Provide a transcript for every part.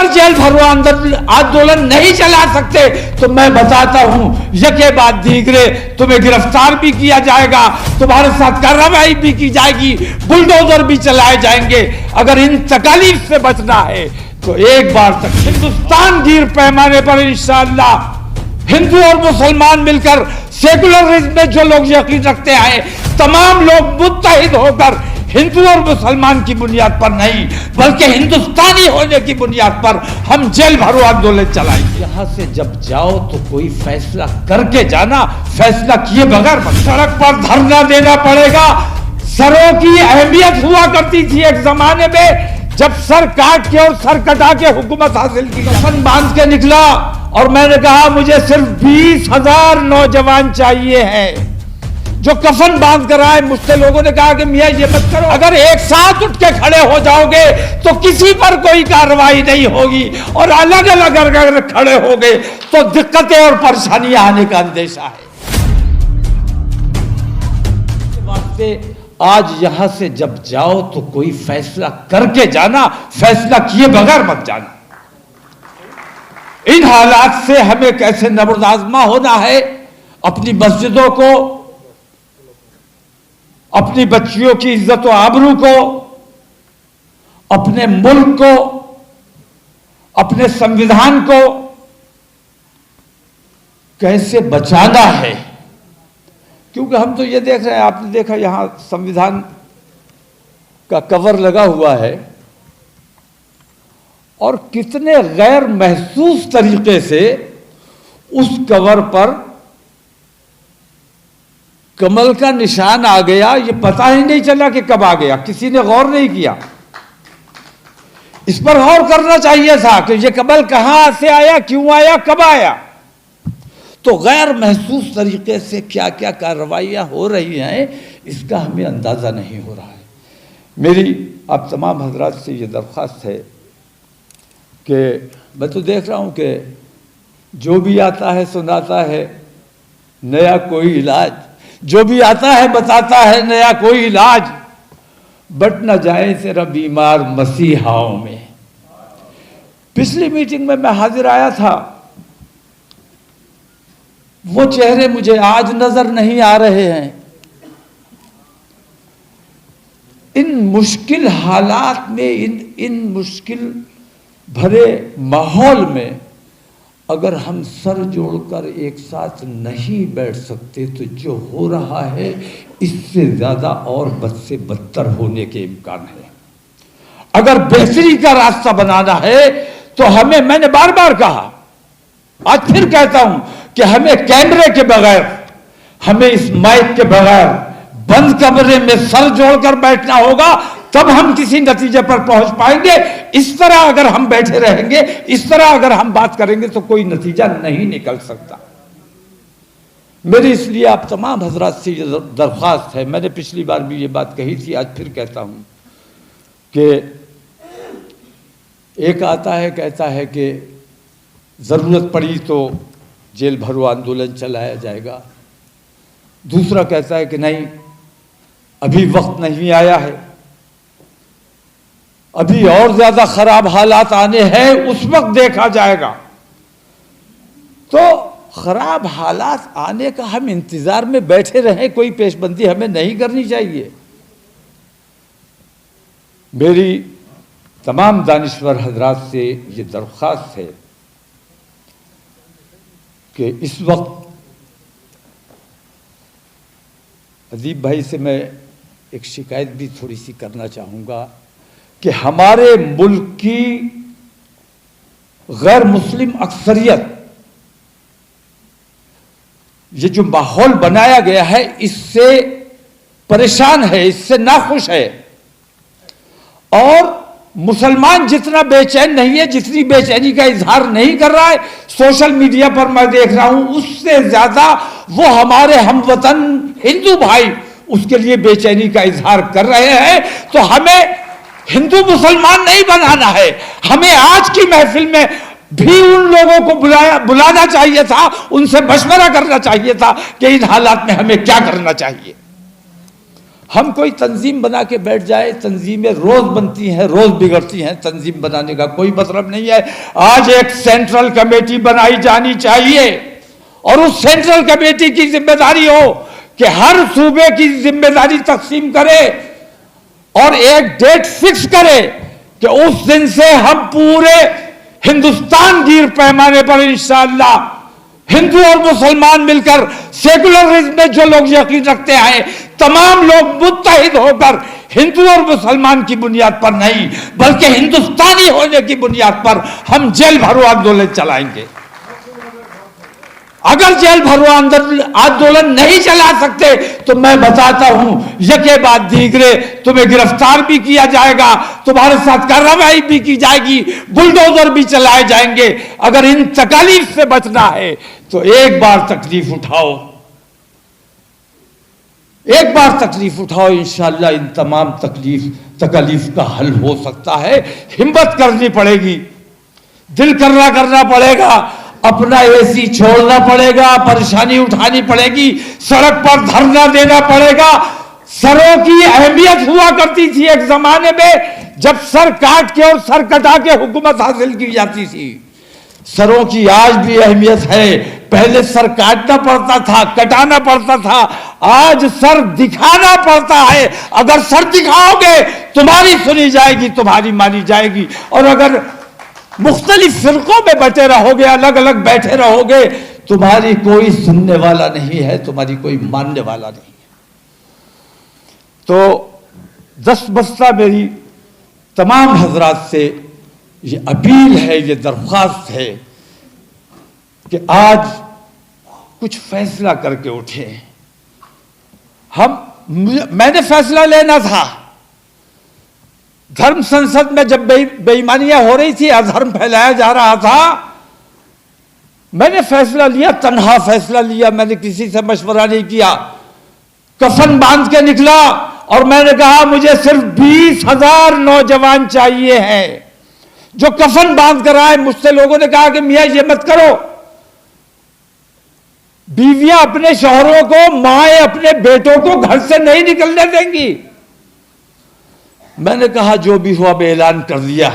Jail भरो आंदोलन नहीं चला सकते तो मैं बताता हूं, यके बाद दीगरे तुम्हें गिरफ्तार भी किया जाएगा, तुम्हारे साथ कार्रवाई भी की जाएगी, बुलडोजर भी चलाए जाएंगे। अगर इन तकालीफ से बचना है तो एक बार तक हिंदुस्तान गिर पैमाने पर इंशाअल्लाह हिंदू और मुसलमान मिलकर सेकुलरिज्म में जो लोग यकीन रखते हैं, तमाम लोग मुत्तहिद होकर हिंदू और मुसलमान की बुनियाद पर नहीं बल्कि हिंदुस्तानी होने की बुनियाद पर हम जेल भरो आंदोलन चलाएंगे। यहां से जब जाओ तो कोई फैसला करके जाना, फैसला किए बगैर सड़क पर धरना देना पड़ेगा। सरों की अहमियत हुआ करती थी एक जमाने में, जब सर काट के और सर कटा के हुकूमत हासिल की। कफन बांध के निकला और मैंने कहा मुझे सिर्फ 20,000 नौजवान चाहिए हैं जो कफन बांध कर आए। मुझसे लोगों ने कहा कि मियां ये मत करो, अगर एक साथ उठ के खड़े हो जाओगे तो किसी पर कोई कार्रवाई नहीं होगी, और अलग अलग अगर खड़े हो गए तो दिक्कतें और परेशानियां आने का अंदेशा है। वास्ते आज यहां से जब जाओ तो कोई फैसला करके जाना, फैसला किए बगैर मत जाना। इन हालात से हमें कैसे नबरदाज़मा होना है, अपनी मस्जिदों को, अपनी बच्चियों की इज्जत व आबरू को, अपने मुल्क को, अपने संविधान को कैसे बचाना है। क्योंकि हम तो ये देख रहे हैं, आपने देखा यहां संविधान का कवर लगा हुआ है और कितने गैर महसूस तरीके से उस कवर पर कमल का निशान आ गया। ये पता ही नहीं चला कि कब आ गया, किसी ने गौर नहीं किया। इस पर गौर करना चाहिए था कि ये कमल कहां से आया, क्यों आया, कब आया। तो गैर महसूस तरीके से क्या क्या कार्रवाइयां हो रही हैं, इसका हमें अंदाजा नहीं हो रहा है। मेरी आप तमाम हजरात से ये दरख्वास्त है कि मैं तो देख रहा हूं कि जो भी आता है सुनाता है नया कोई इलाज, जो भी आता है बताता है नया कोई इलाज, बट न जाए तेरा बीमार मसीहाओं में। पिछली मीटिंग में मैं हाजिर आया था, वो चेहरे मुझे आज नजर नहीं आ रहे हैं। इन मुश्किल हालात में, इन मुश्किल भरे माहौल में अगर हम सर जोड़कर एक साथ नहीं बैठ सकते तो जो हो रहा है इससे ज्यादा और बद से बदतर होने के इम्कान है। अगर बेहतरी का रास्ता बनाना है तो हमें, मैंने बार बार कहा, आज फिर कहता हूं कि हमें कैमरे के बगैर, हमें इस माइक के बगैर बंद कमरे में सर जोड़कर बैठना होगा, तब हम किसी नतीजे पर पहुंच पाएंगे। इस तरह अगर हम बैठे रहेंगे, इस तरह अगर हम बात करेंगे तो कोई नतीजा नहीं निकल सकता। मेरी इसलिए आप तमाम हजरात से ये दरख्वास्त है, मैंने पिछली बार भी ये बात कही थी, आज फिर कहता हूं कि एक आता है कहता है कि जरूरत पड़ी तो जेल भरो आंदोलन चलाया जाएगा, दूसरा कहता है कि नहीं अभी वक्त नहीं आया है, अभी और ज्यादा खराब हालात आने हैं, उस वक्त देखा जाएगा। तो खराब हालात आने का हम इंतजार में बैठे रहें, कोई पेशबंदी हमें नहीं करनी चाहिए। मेरी तमाम दानिश्वर हजरात से ये दरख्वास्त है कि इस वक्त अदीब भाई से मैं एक शिकायत भी थोड़ी सी करना चाहूँगा कि हमारे मुल्क की गैर मुस्लिम अक्सरियत, ये जो माहौल बनाया गया है इससे परेशान है, इससे नाखुश है। और मुसलमान जितना बेचैन नहीं है, जितनी बेचैनी का इजहार नहीं कर रहा है सोशल मीडिया पर मैं देख रहा हूं, उससे ज्यादा वो हमारे हमवतन हिंदू भाई उसके लिए बेचैनी का इजहार कर रहे हैं। तो हमें हिंदू मुसलमान नहीं बनाना है, हमें आज की महफिल में भी उन लोगों को बुलाना चाहिए था, उनसे मशवरा करना चाहिए था कि इन हालात में हमें क्या करना चाहिए। हम कोई तंजीम बना के बैठ जाए, तंजीमें रोज बनती हैं, रोज बिगड़ती हैं, तंजीम बनाने का कोई मतलब नहीं है। आज एक सेंट्रल कमेटी बनाई जानी चाहिए और उस सेंट्रल कमेटी की जिम्मेदारी हो कि हर सूबे की जिम्मेदारी तकसीम करे और एक डेट फिक्स करे कि उस दिन से हम पूरे हिंदुस्तान गिर पैमाने पर इंशाअल्लाह हिंदू और मुसलमान मिलकर सेकुलरिज्म में जो लोग यकीन रखते हैं, तमाम लोग मुत्तहिद होकर हिंदू और मुसलमान की बुनियाद पर नहीं बल्कि हिंदुस्तानी होने की बुनियाद पर हम जेल भरो आंदोलन चलाएंगे। अगर जेल भरो आंदोलन नहीं चला सकते तो मैं बताता हूं, यके बाद दीगरे तुम्हें गिरफ्तार भी किया जाएगा, तुम्हारे साथ कार्रवाई भी की जाएगी, बुलडोजर भी चलाए जाएंगे। अगर इन तकलीफ से बचना है तो एक बार तकलीफ उठाओ, एक बार तकलीफ उठाओ, इंशाअल्लाह इन तमाम तकलीफ का हल हो सकता है। हिम्मत करनी पड़ेगी, दिल कर्रा करना पड़ेगा, अपना एसी छोड़ना पड़ेगा, परेशानी उठानी पड़ेगी, सड़क पर धरना देना पड़ेगा। सरों की अहमियत हुआ करती थी एक जमाने में जब सर काट के और सर कटा के हुकूमत हासिल की जाती थी। सरों की आज भी अहमियत है। पहले सर काटना पड़ता था, कटाना पड़ता था, आज सर दिखाना पड़ता है। अगर सर दिखाओगे तुम्हारी सुनी जाएगी, तुम्हारी मानी जाएगी। और अगर मुख्तलिफ फिरकों में बटे रहोगे, अलग अलग बैठे रहोगे, तुम्हारी कोई सुनने वाला नहीं है, तुम्हारी कोई मानने वाला नहीं है। तो दस बस्ता मेरी तमाम हजरात से ये अपील है, ये दरख्वास्त है कि आज कुछ फैसला करके उठे। मैंने फैसला लेना था। धर्म संसद में जब बेईमानियां हो रही थी, अधर्म फैलाया जा रहा था, मैंने फैसला लिया, तन्हा फैसला लिया, मैंने किसी से मशवरा नहीं किया। कफन बांध के निकला और मैंने कहा मुझे सिर्फ 20,000 नौजवान चाहिए हैं जो कफन बांध कर आए। मुझसे लोगों ने कहा कि मियां ये मत करो, बीवियां अपने शौहरों को, माएं अपने बेटों को घर से नहीं निकलने देंगी। मैंने कहा जो भी हुआ मैं ऐलान कर दिया।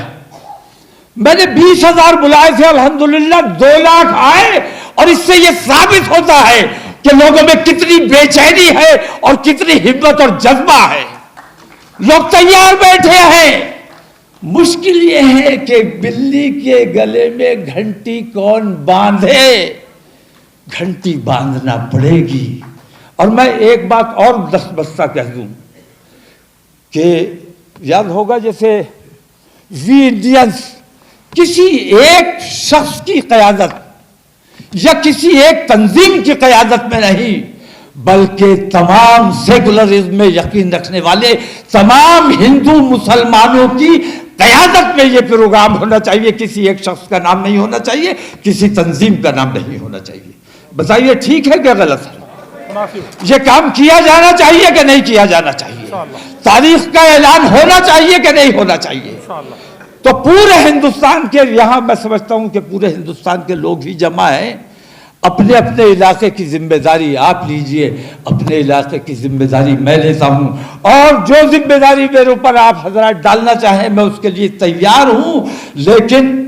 मैंने 20,000 बुलाए थे, अल्हम्दुलिल्लाह 2 लाख आए। और इससे यह साबित होता है कि लोगों में कितनी बेचैनी है और कितनी हिम्मत और जज्बा है। लोग तैयार बैठे हैं। मुश्किल यह है कि बिल्ली के गले में घंटी कौन बांधे, घंटी बांधना पड़ेगी। और मैं एक बात और दस बस्ता कह दूं कि याद होगा जैसे वी इंडियंस किसी एक शख्स की क़यादत या किसी एक तंजीम की क़यादत में नहीं बल्कि तमाम सेकुलरिज्म में यकीन रखने वाले तमाम हिंदू मुसलमानों की क़यादत में यह प्रोग्राम होना चाहिए। किसी एक शख्स का नाम नहीं होना चाहिए, किसी तंजीम का नाम नहीं होना चाहिए। बताइए ठीक है क्या गलत है? ये काम किया जाना चाहिए कि नहीं किया जाना चाहिए? तारीख का ऐलान होना चाहिए कि नहीं होना चाहिए? तो पूरे हिंदुस्तान के, यहां मैं समझता हूं कि पूरे हिंदुस्तान के लोग ही जमा हैं। अपने अपने इलाके की जिम्मेदारी आप लीजिए, अपने इलाके की जिम्मेदारी मैं लेता हूं। और जो जिम्मेदारी मेरे ऊपर आप हजरात डालना चाहें मैं उसके लिए तैयार हूं। लेकिन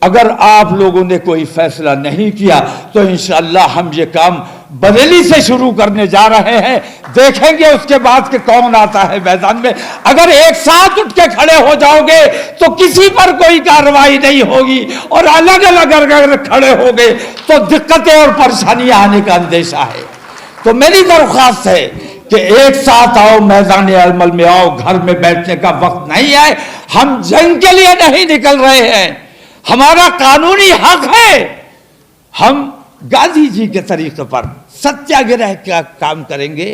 अगर आप लोगों ने कोई फैसला नहीं किया तो इंशाअल्लाह हम ये काम बरेली से शुरू करने जा रहे हैं। देखेंगे उसके बाद कि कौन आता है मैदान में। अगर एक साथ उठ के खड़े हो जाओगे तो किसी पर कोई कार्रवाई नहीं होगी, और अलग अलग अगर खड़े हो गए तो दिक्कतें और परेशानियां आने का अंदेशा है। तो मेरी दरख्वास्त है कि एक साथ आओ, मैदान अमल में आओ, घर में बैठने का वक्त नहीं है। हम जंग के लिए नहीं निकल रहे हैं, हमारा कानूनी हक है। हम गांधी जी के तरीके पर सत्याग्रह का काम करेंगे,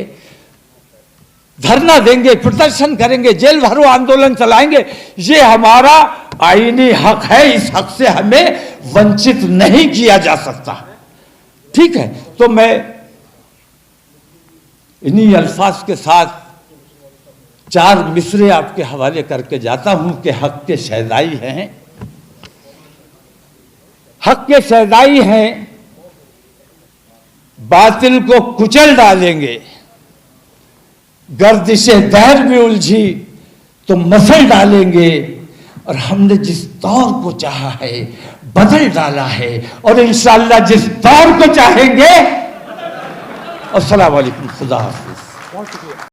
धरना देंगे, प्रदर्शन करेंगे, जेल भरो आंदोलन चलाएंगे। ये हमारा आईनी हक है, इस हक से हमें वंचित नहीं किया जा सकता। ठीक है, तो मैं इन्हीं अल्फाज के साथ 4 मिसरे आपके हवाले करके जाता हूं कि हक के शहदाई हैं, हक के शहदाई हैं, बातिल को कुचल डालेंगे, गर्दिशे दहर में उलझी तो मसल डालेंगे, और हमने जिस दौर को चाहा है बदल डाला है, और इंशाअल्लाह जिस दौर को चाहेंगे। अस्सलाम वालेकुम, खुदा हाफिज।